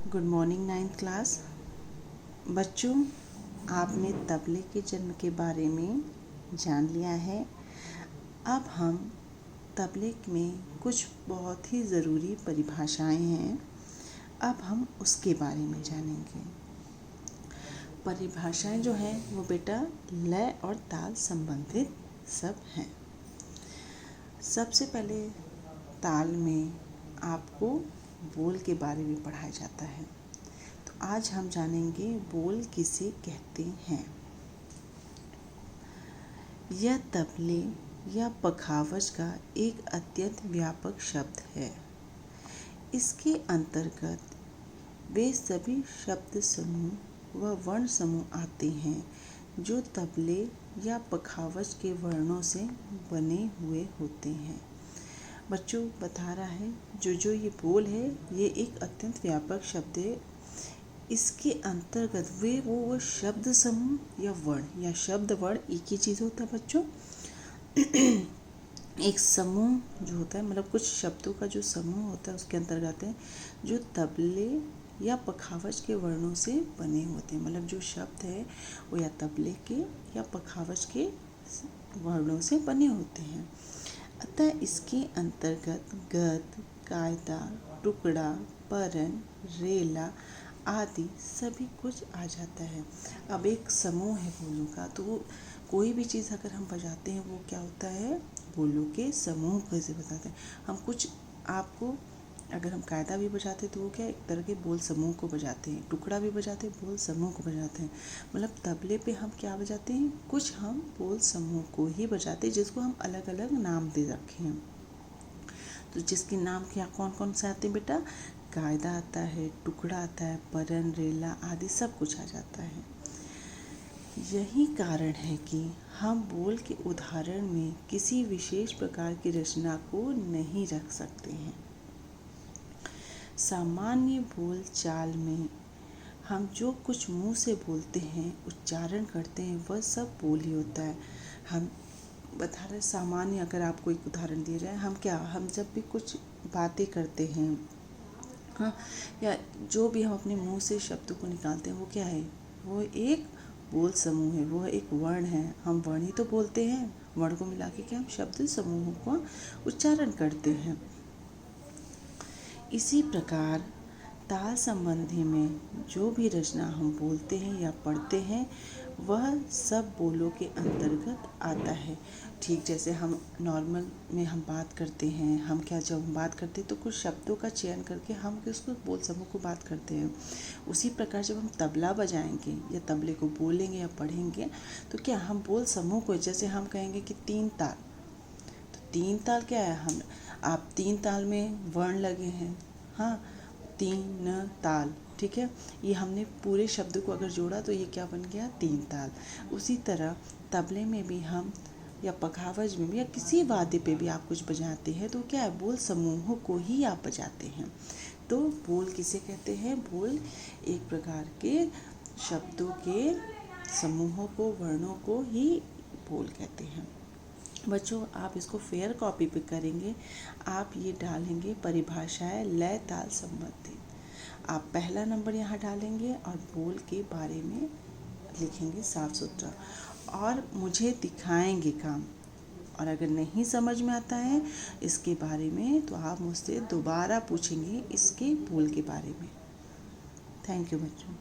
Good morning ninth class बच्चों, आपने तबले के जन्म के बारे में जान लिया है। अब हम तबले में कुछ बहुत ही ज़रूरी परिभाषाएं हैं, अब हम उसके बारे में जानेंगे। परिभाषाएं जो हैं वो बेटा लय और ताल संबंधित सब हैं। सबसे पहले ताल में आपको बोल के बारे में पढ़ाया जाता है, तो आज हम जानेंगे बोल किसे कहते हैं। यह तबले या पखावज का एक अत्यंत व्यापक शब्द है। इसके अंतर्गत वे सभी शब्द समूह व वर्ण समूह आते हैं जो तबले या पखावज के वर्णों से बने हुए होते हैं। बच्चों बता रहा है जो ये बोल है ये एक अत्यंत व्यापक शब्द है। इसके अंतर्गत वो शब्द समूह या वर्ण या शब्द वर्ण एक ही चीज़ होता है बच्चों। एक समूह जो होता है मतलब कुछ शब्दों का जो समूह होता है उसके अंतर्गत है जो तबले या पखावज के वर्णों से बने होते हैं। मतलब जो शब्द है वो या तबले के या पखावज के वर्णों से बने होते हैं। अतः इसके अंतर्गत गद, कायदा, टुकड़ा, परन, रेला आदि सभी कुछ आ जाता है। अब एक समूह है बोलों का, तो वो कोई भी चीज़ अगर हम बजाते हैं वो क्या होता है, बोलों के समूह को से बताते हैं। हम कुछ आपको अगर हम कायदा भी बजाते हैं तो वो क्या एक तरह के बोल समूह को बजाते हैं, टुकड़ा भी बजाते हैं बोल समूह को बजाते हैं। मतलब तबले पे हम क्या बजाते हैं, कुछ हम बोल समूह को ही बजाते हैं जिसको हम अलग अलग नाम दे रखे हैं। तो जिसके नाम क्या कौन कौन से आते हैं बेटा, कायदा आता है, टुकड़ा आता है, परन, रेला आदि सब कुछ आ जाता है। यही कारण है कि हम बोल के उदाहरण में किसी विशेष प्रकार की रचना को नहीं रख सकते हैं। सामान्य बोल चाल में हम जो कुछ मुंह से बोलते हैं, उच्चारण करते हैं, वह सब बोल ही होता है। हम बता रहे सामान्य, अगर आपको एक उदाहरण दिया जाए, हम जब भी कुछ बातें करते हैं, हाँ, या जो भी हम अपने मुंह से शब्दों को निकालते हैं वो क्या है, वो एक बोल समूह है, वो एक वर्ण है। हम वर्ण ही तो बोलते हैं, वर्ण को मिला के हम शब्द समूहों को उच्चारण करते हैं। इसी प्रकार ताल संबंधी में जो भी रचना हम बोलते हैं या पढ़ते हैं वह सब बोलों के अंतर्गत आता है। ठीक जैसे हम नॉर्मल में हम बात करते हैं, जब हम बात करते हैं तो कुछ शब्दों का चयन करके हम उसको बोल समूह को बात करते हैं। उसी प्रकार जब हम तबला बजाएंगे या तबले को बोलेंगे या पढ़ेंगे तो क्या हम बोल समूह को, जैसे हम कहेंगे कि 3 ताल, तो 3 ताल क्या है, आप 3 ताल में वर्ण लगे हैं, हाँ, 3 ताल, ठीक है। ये हमने पूरे शब्द को अगर जोड़ा तो ये क्या बन गया, 3 ताल। उसी तरह तबले में भी हम या पखावज में भी या किसी वाद्य पे भी आप कुछ बजाते हैं तो क्या है, बोल समूहों को ही आप बजाते हैं। तो बोल किसे कहते हैं, बोल एक प्रकार के शब्दों के समूहों को, वर्णों को ही बोल कहते हैं। बच्चों आप इसको फेयर कॉपी पे करेंगे, आप ये डालेंगे परिभाषाएं लय ताल संबंधित। आप पहला नंबर यहाँ डालेंगे और बोल के बारे में लिखेंगे साफ सुथरा और मुझे दिखाएंगे काम। और अगर नहीं समझ में आता है इसके बारे में तो आप मुझसे दोबारा पूछेंगे इसके बोल के बारे में। थैंक यू बच्चों।